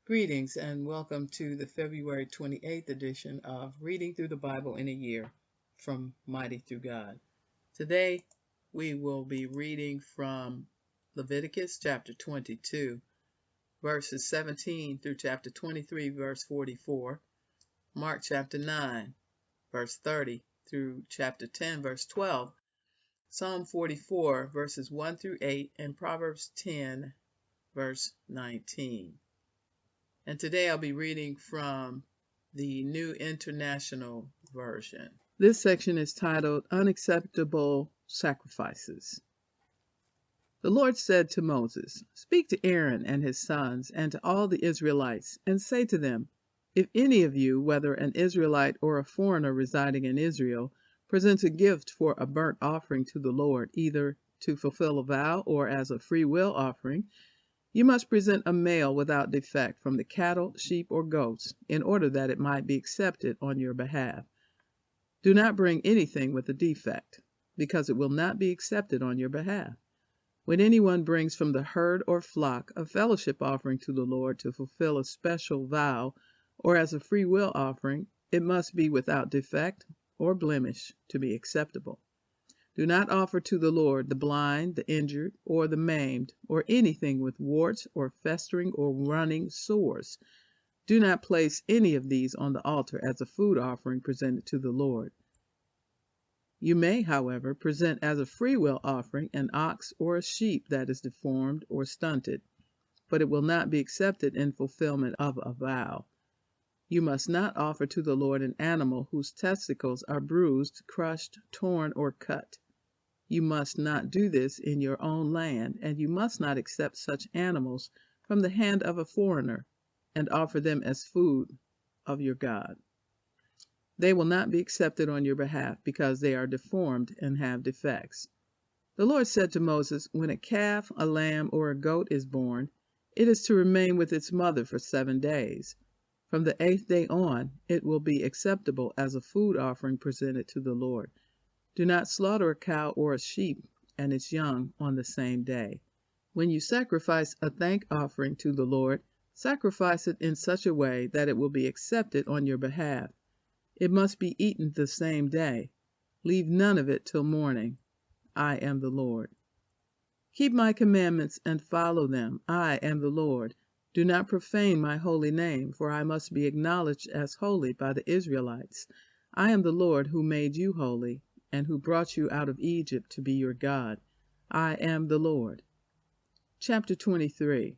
Greetings and welcome to the February 28th edition of Reading Through the Bible in a Year from Mighty Through God. Today we will be reading from Leviticus chapter 22, verses 17 through chapter 23, verse 44, Mark chapter 9, verse 30 through chapter 10, verse 12, Psalm 44, verses 1 through 8, and Proverbs 10, verse 19. And today I'll be reading from the New International Version. This section is titled Unacceptable Sacrifices. The Lord said to Moses, "Speak to Aaron and his sons and to all the Israelites, and say to them, if any of you, whether an Israelite or a foreigner residing in Israel, presents a gift for a burnt offering to the Lord, either to fulfill a vow or as a free will offering, you must present a male without defect from the cattle, sheep, or goats, in order that it might be accepted on your behalf. Do not bring anything with a defect, because it will not be accepted on your behalf. When anyone brings from the herd or flock a fellowship offering to the Lord to fulfill a special vow, or as a free will offering, it must be without defect or blemish to be acceptable. Do not offer to the Lord the blind, the injured, or the maimed, or anything with warts or festering or running sores. Do not place any of these on the altar as a food offering presented to the Lord. You may, however, present as a freewill offering an ox or a sheep that is deformed or stunted, but it will not be accepted in fulfillment of a vow. You must not offer to the Lord an animal whose testicles are bruised, crushed, torn, or cut. You must not do this in your own land, and you must not accept such animals from the hand of a foreigner and offer them as food of your God. They will not be accepted on your behalf because they are deformed and have defects. The Lord said to Moses, when a calf, a lamb, or a goat is born, it is to remain with its mother for 7 days. From the 8th day on, it will be acceptable as a food offering presented to the Lord. Do not slaughter a cow or a sheep and its young on the same day. When you sacrifice a thank offering to the Lord, sacrifice it in such a way that it will be accepted on your behalf. It must be eaten the same day. Leave none of it till morning. I am the Lord. Keep my commandments and follow them. I am the Lord. Do not profane my holy name, for I must be acknowledged as holy by the Israelites. I am the Lord who made you holy, and who brought you out of Egypt to be your God. I am the Lord. Chapter 23.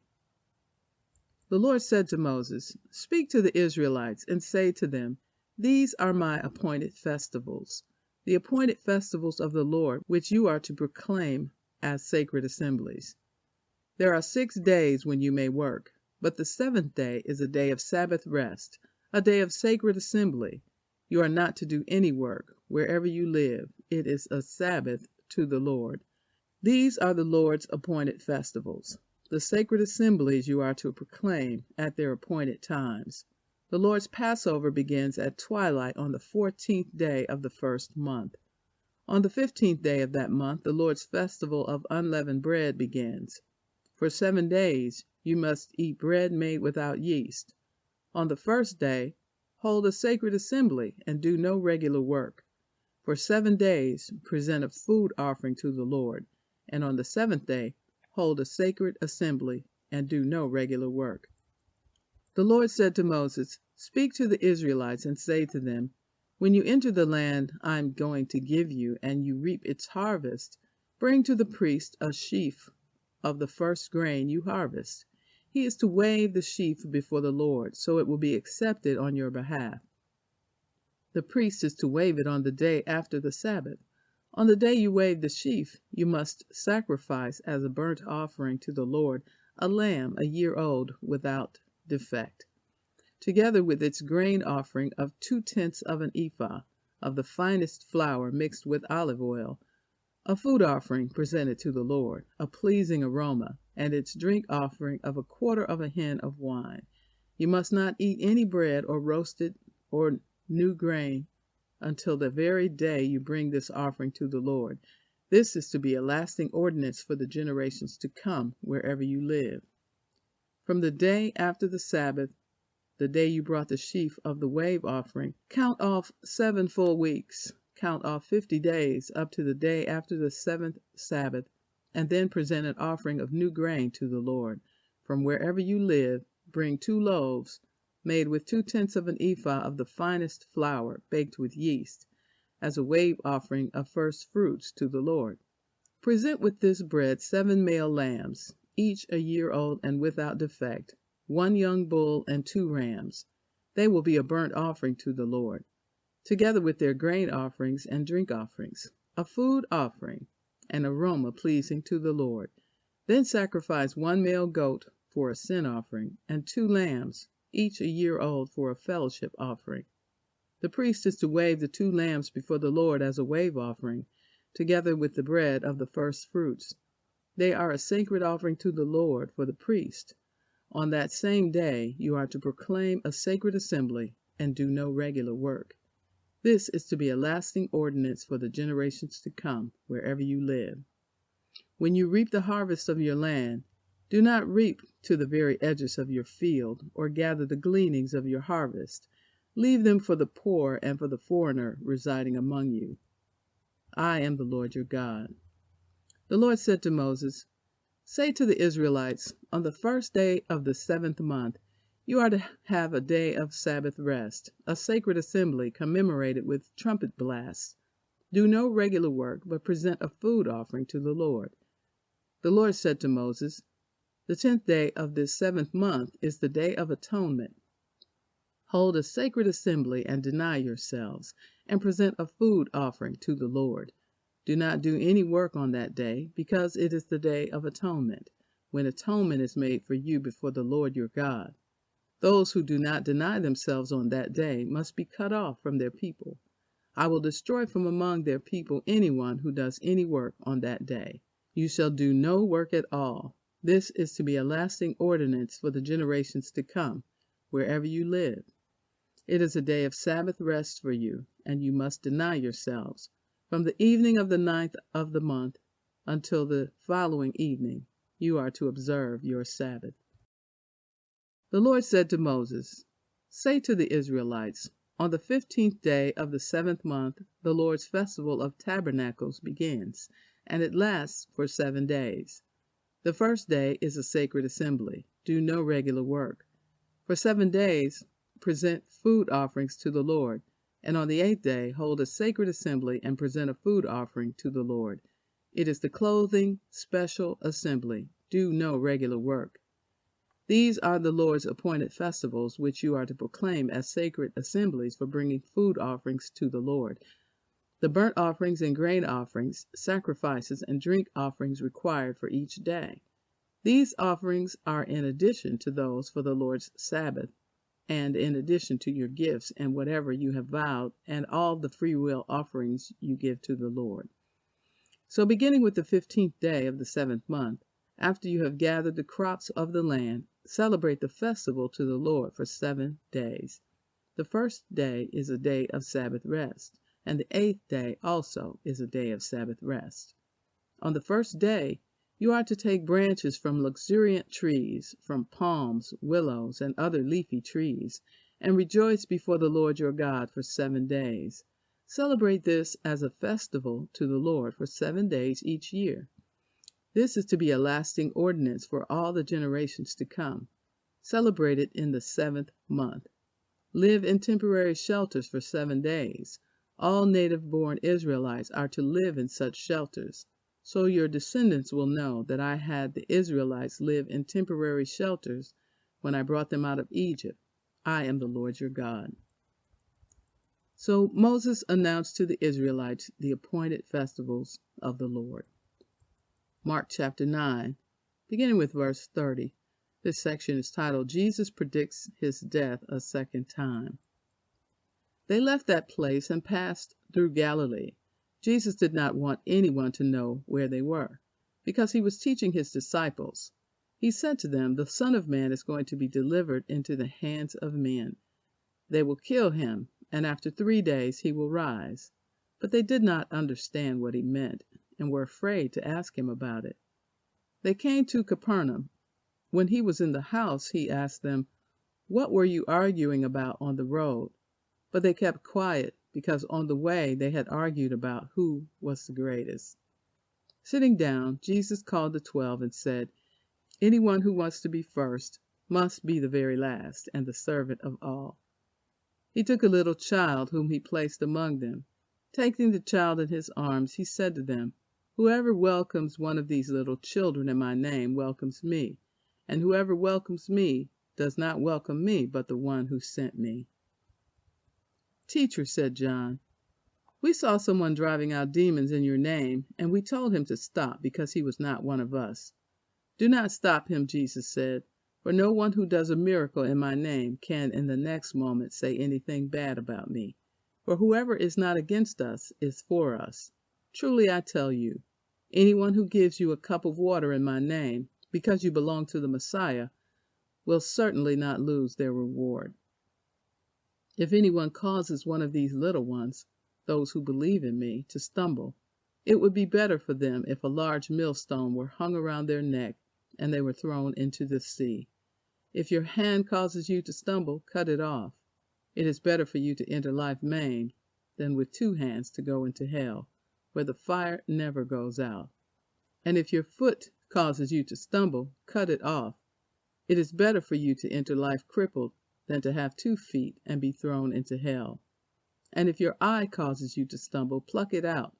The Lord said to Moses, "Speak to the Israelites and say to them, these are my appointed festivals, the appointed festivals of the Lord, which you are to proclaim as sacred assemblies. There are 6 days when you may work, but the 7th day is a day of Sabbath rest, a day of sacred assembly. You are not to do any work, wherever you live. It is a Sabbath to the Lord. These are the Lord's appointed festivals, the sacred assemblies you are to proclaim at their appointed times. The Lord's Passover begins at twilight on the 14th day of the first month. On the 15th day of that month, the Lord's festival of unleavened bread begins. For 7 days you must eat bread made without yeast. On the first day, hold a sacred assembly and do no regular work. For 7 days present a food offering to the Lord, and on the 7th day hold a sacred assembly and do no regular work. The Lord said to Moses, "Speak to the Israelites and say to them, when you enter the land I am going to give you, and you reap its harvest, bring to the priest a sheaf of the first grain you harvest. He is to wave the sheaf before the Lord, so it will be accepted on your behalf. The priest is to wave it on the day after the Sabbath. On the day you wave the sheaf, you must sacrifice as a burnt offering to the Lord a lamb a year old without defect, together with its grain offering of 2/10 of an ephah of the finest flour mixed with olive oil, a food offering presented to the Lord, a pleasing aroma, and its drink offering of 1/4 of a hin of wine. You must not eat any bread or roasted or new grain until the very day you bring this offering to the Lord. This is to be a lasting ordinance for the generations to come, wherever you live. From the day after the Sabbath, the day you brought the sheaf of the wave offering, count off 7 full weeks. Count off 50 days up to the day after the 7th Sabbath, and then present an offering of new grain to the Lord. From wherever you live, bring 2 loaves, made with 2/10 of an ephah of the finest flour, baked with yeast, as a wave offering of first fruits to the Lord. Present with this bread 7 male lambs, each a year old and without defect, 1 young bull and 2 rams. They will be a burnt offering to the Lord, together with their grain offerings and drink offerings, a food offering, an aroma pleasing to the Lord. Then sacrifice 1 male goat for a sin offering, and 2 lambs, each a year old, for a fellowship offering. The priest is to wave the 2 lambs before the Lord as a wave offering, together with the bread of the first fruits. They are a sacred offering to the Lord for the priest. On that same day you are to proclaim a sacred assembly and do no regular work. This is to be a lasting ordinance for the generations to come, wherever you live. When you reap the harvest of your land, do not reap to the very edges of your field, or gather the gleanings of your harvest. Leave them for the poor and for the foreigner residing among you. I am the Lord your God. The Lord said to Moses, "Say to the Israelites, on the first day of the 7th month, you are to have a day of Sabbath rest, a sacred assembly commemorated with trumpet blasts. Do no regular work, but present a food offering to the Lord." The Lord said to Moses, "The 10th day of this 7th month is the day of atonement. Hold a sacred assembly and deny yourselves, and present a food offering to the Lord. Do not do any work on that day, because it is the day of atonement, when atonement is made for you before the Lord your God. Those who do not deny themselves on that day must be cut off from their people. I will destroy from among their people anyone who does any work on that day. You shall do no work at all. This is to be a lasting ordinance for the generations to come, wherever you live. It is a day of Sabbath rest for you, and you must deny yourselves. From the evening of the 9th of the month until the following evening, you are to observe your Sabbath." The Lord said to Moses, "Say to the Israelites, on the 15th day of the 7th month, the Lord's festival of tabernacles begins, and it lasts for 7 days. The first day is a sacred assembly. Do no regular work. For 7 days, present food offerings to the Lord, and on the 8th day hold a sacred assembly and present a food offering to the Lord. It is the clothing special assembly. Do no regular work. These are the Lord's appointed festivals, which you are to proclaim as sacred assemblies for bringing food offerings to the Lord. The burnt offerings and grain offerings, sacrifices and drink offerings required for each day. These offerings are in addition to those for the Lord's Sabbath, and in addition to your gifts and whatever you have vowed, and all the freewill offerings you give to the Lord. So beginning with the 15th day of the 7th month, after you have gathered the crops of the land, celebrate the festival to the Lord for 7 days. The first day is a day of Sabbath rest, and the 8th day also is a day of Sabbath rest. On the first day, you are to take branches from luxuriant trees, from palms, willows, and other leafy trees, and rejoice before the Lord your God for 7 days. Celebrate this as a festival to the Lord for 7 days each year. This is to be a lasting ordinance for all the generations to come. Celebrate it in the 7th month. Live in temporary shelters for 7 days. All native-born Israelites are to live in such shelters. So your descendants will know that I had the Israelites live in temporary shelters when I brought them out of Egypt. I am the Lord your God. So Moses announced to the Israelites the appointed festivals of the Lord. Mark chapter 9, beginning with verse 30. This section is titled, Jesus Predicts His Death a Second Time. They left that place and passed through Galilee. Jesus did not want anyone to know where they were, because he was teaching his disciples. He said to them, "The Son of Man is going to be delivered into the hands of men. They will kill him, and after 3 days he will rise." But they did not understand what he meant, and were afraid to ask him about it. They came to Capernaum. When he was in the house, he asked them, "What were you arguing about on the road?" But they kept quiet, because on the way they had argued about who was the greatest. Sitting down, Jesus called the 12 and said, "Anyone who wants to be first must be the very last and the servant of all." He took a little child whom he placed among them. Taking the child in his arms, he said to them, "Whoever welcomes one of these little children in my name welcomes me, and whoever welcomes me does not welcome me, but the one who sent me." "Teacher," said John, "we saw someone driving out demons in your name, and we told him to stop because he was not one of us." "Do not stop him," Jesus said, "for no one who does a miracle in my name can in the next moment say anything bad about me. For whoever is not against us is for us. Truly I tell you, anyone who gives you a cup of water in my name, because you belong to the Messiah, will certainly not lose their reward. If anyone causes one of these little ones, those who believe in me, to stumble, it would be better for them if a large millstone were hung around their neck and they were thrown into the sea. If your hand causes you to stumble, cut it off. It is better for you to enter life maimed than with 2 hands to go into hell, where the fire never goes out. And if your foot causes you to stumble, cut it off. It is better for you to enter life crippled than to have 2 feet and be thrown into hell. And if your eye causes you to stumble, pluck it out,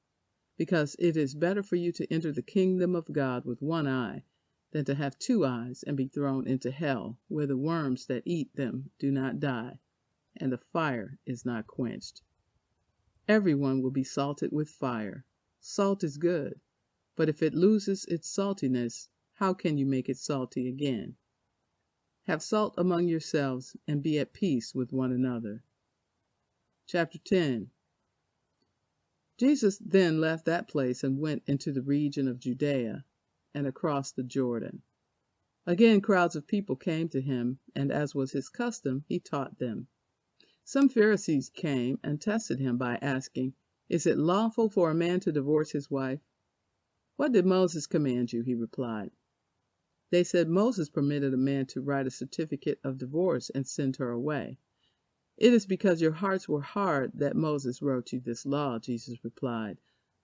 because it is better for you to enter the kingdom of God with 1 eye than to have 2 eyes and be thrown into hell, where the worms that eat them do not die, and the fire is not quenched. Everyone will be salted with fire. Salt is good, but if it loses its saltiness, how can you make it salty again? Have salt among yourselves, and be at peace with one another." Chapter 10. Jesus then left that place and went into the region of Judea and across the Jordan. Again crowds of people came to him, and as was his custom, he taught them. Some Pharisees came and tested him by asking, "Is it lawful for a man to divorce his wife?" "What did Moses command you?" he replied. They said, "Moses permitted a man to write a certificate of divorce and send her away." "It is because your hearts were hard that Moses wrote you this law," Jesus replied.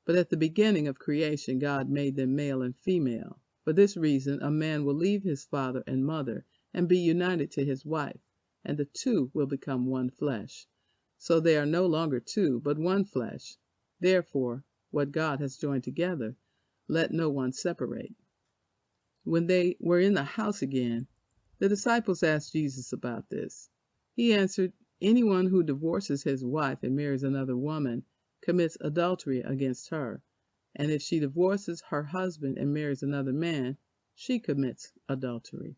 "But at the beginning of creation God made them male and female. For this reason a man will leave his father and mother and be united to his wife, and the 2 will become one flesh. So they are no longer 2, but one flesh. Therefore, what God has joined together, let no one separate." When they were in the house again, the disciples asked Jesus about this. He answered, "Anyone who divorces his wife and marries another woman commits adultery against her, and if she divorces her husband and marries another man, she commits adultery."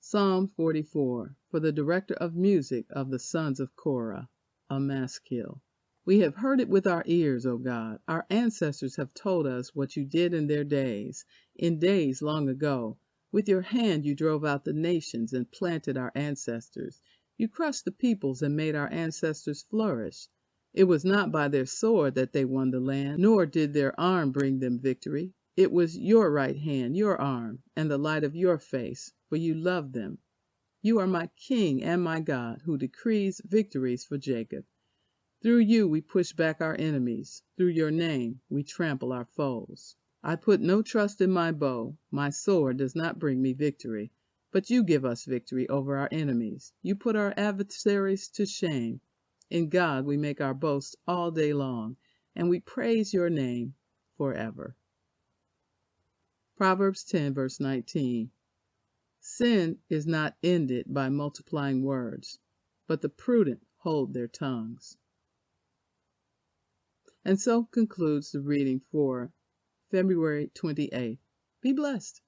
Psalm 44, for the director of music of the sons of Korah, a maskil. We have heard it with our ears, O God. Our ancestors have told us what you did in their days, in days long ago. With your hand you drove out the nations and planted our ancestors. You crushed the peoples and made our ancestors flourish. It was not by their sword that they won the land, nor did their arm bring them victory. It was your right hand, your arm, and the light of your face, for you loved them. You are my King and my God, who decrees victories for Jacob. Through you we push back our enemies. Through your name we trample our foes. I put no trust in my bow. My sword does not bring me victory. But you give us victory over our enemies. You put our adversaries to shame. In God we make our boast all day long, and we praise your name forever. Proverbs 10, verse 19. Sin is not ended by multiplying words, but the prudent hold their tongues. And so concludes the reading for February 28th. Be blessed.